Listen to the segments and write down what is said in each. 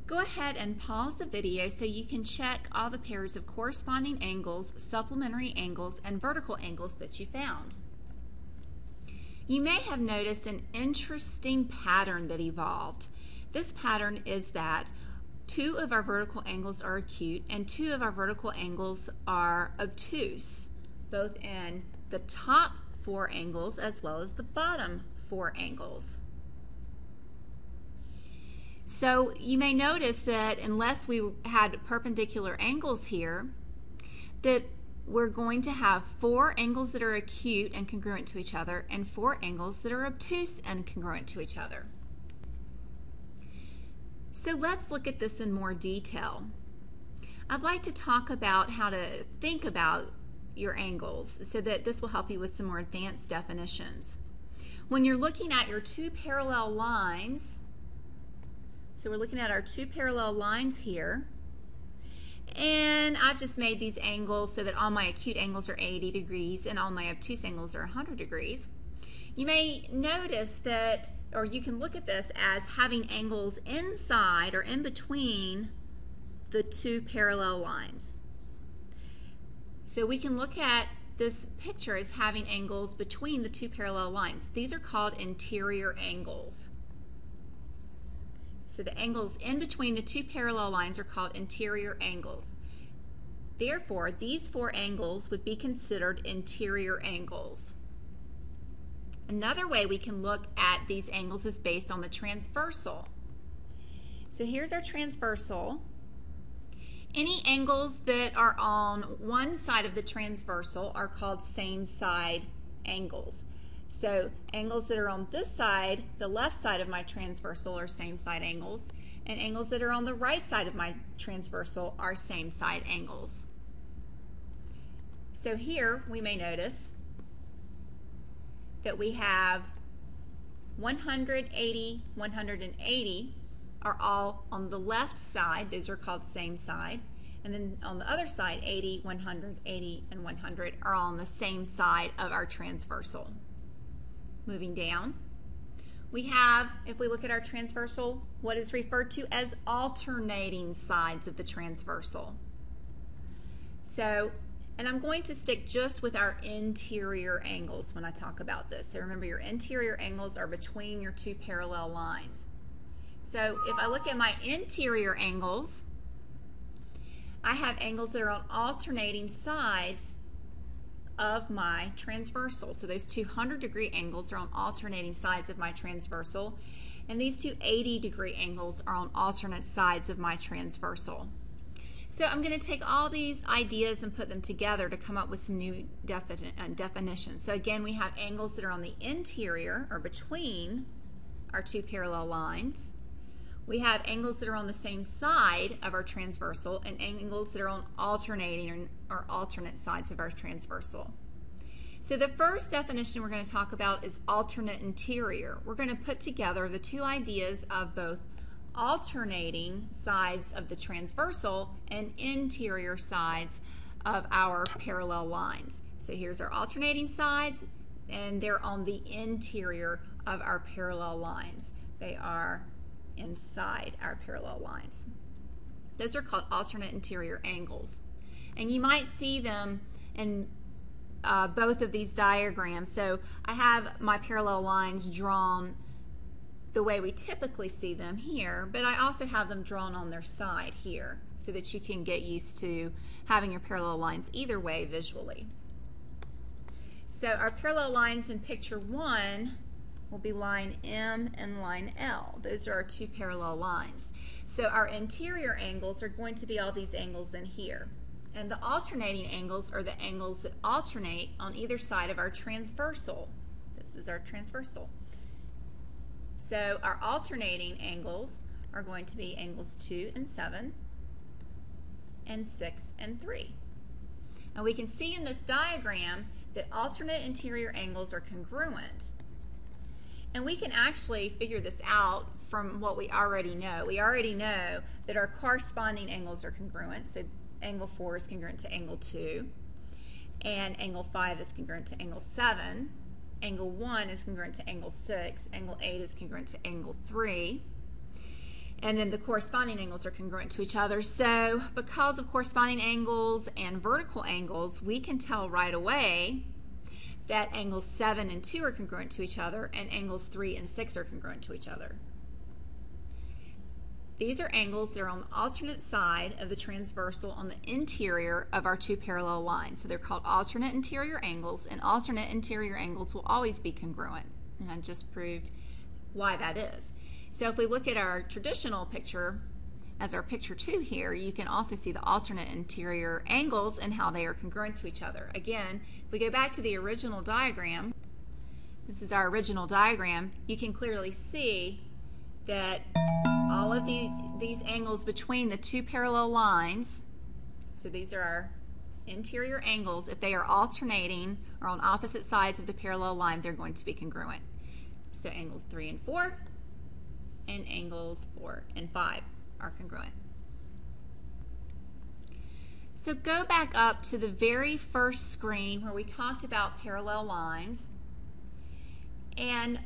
Go ahead and pause the video so you can check all the pairs of corresponding angles, supplementary angles, and vertical angles that you found. You may have noticed an interesting pattern that evolved. This pattern is that two of our vertical angles are acute and two of our vertical angles are obtuse, both in the top four angles as well as the bottom four angles. So you may notice that unless we had perpendicular angles here, that we're going to have four angles that are acute and congruent to each other and four angles that are obtuse and congruent to each other. So let's look at this in more detail. I'd like to talk about how to think about your angles so that this will help you with some more advanced definitions. When you're looking at your two parallel lines, so we're looking at our two parallel lines here, and I've just made these angles so that all my acute angles are 80 degrees and all my obtuse angles are 100 degrees. You may notice that, or you can look at this as having angles inside or in between the two parallel lines. So we can look at this picture as having angles between the two parallel lines. These are called interior angles. So the angles in between the two parallel lines are called interior angles. Therefore, these four angles would be considered interior angles. Another way we can look at these angles is based on the transversal. So here's our transversal. Any angles that are on one side of the transversal are called same side angles. So angles that are on this side, the left side of my transversal, are same side angles, and angles that are on the right side of my transversal are same side angles. So here we may notice that we have 180, 180 are all on the left side. Those are called same side. And then on the other side, 80, 100, 80, and 100 are all on the same side of our transversal. Moving down, we have, if we look at our transversal, what is referred to as alternating sides of the transversal. So, and I'm going to stick just with our interior angles when I talk about this. So remember, your interior angles are between your two parallel lines. So if I look at my interior angles, I have angles that are on alternating sides of my transversal. So those 200-degree angles are on alternating sides of my transversal, and these two 80-degree angles are on alternate sides of my transversal. So I'm going to take all these ideas and put them together to come up with some new definitions. So again, we have angles that are on the interior or between our two parallel lines. We have angles that are on the same side of our transversal and angles that are on alternating or alternate sides of our transversal. So the first definition we're going to talk about is alternate interior. We're going to put together the two ideas of both alternating sides of the transversal and interior sides of our parallel lines. So here's our alternating sides, and they're on the interior of our parallel lines. They are inside our parallel lines. Those are called alternate interior angles. And you might see them in both of these diagrams. So I have my parallel lines drawn the way we typically see them here, but I also have them drawn on their side here so that you can get used to having your parallel lines either way visually. So our parallel lines in picture 1 will be line M and line L. Those are our two parallel lines. So our interior angles are going to be all these angles in here. And the alternating angles are the angles that alternate on either side of our transversal. This is our transversal. So our alternating angles are going to be angles 2 and 7 and 6 and 3. And we can see in this diagram that alternate interior angles are congruent. And we can actually figure this out from what we already know. We already know that our corresponding angles are congruent. So angle 4 is congruent to angle 2, and angle 5 is congruent to angle 7. Angle 1 is congruent to angle 6. Angle 8 is congruent to angle 3. And then the corresponding angles are congruent to each other. So because of corresponding angles and vertical angles, we can tell right away that angles 7 and 2 are congruent to each other and angles 3 and 6 are congruent to each other. These are angles that are on the alternate side of the transversal on the interior of our two parallel lines. So they're called alternate interior angles, and alternate interior angles will always be congruent. And I just proved why that is. So if we look at our traditional picture as our picture 2 here, you can also see the alternate interior angles and how they are congruent to each other. Again, if we go back to the original diagram, this is our original diagram, you can clearly see that all of these angles between the two parallel lines, so these are our interior angles, if they are alternating or on opposite sides of the parallel line, they're going to be congruent. So angles 3 and 4 and angles 4 and 5 are congruent. So go back up to the very first screen where we talked about parallel lines and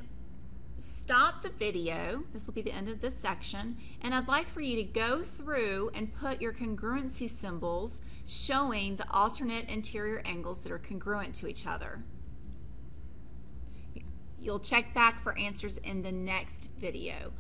stop the video. This will be the end of this section, and I'd like for you to go through and put your congruency symbols showing the alternate interior angles that are congruent to each other. You'll check back for answers in the next video.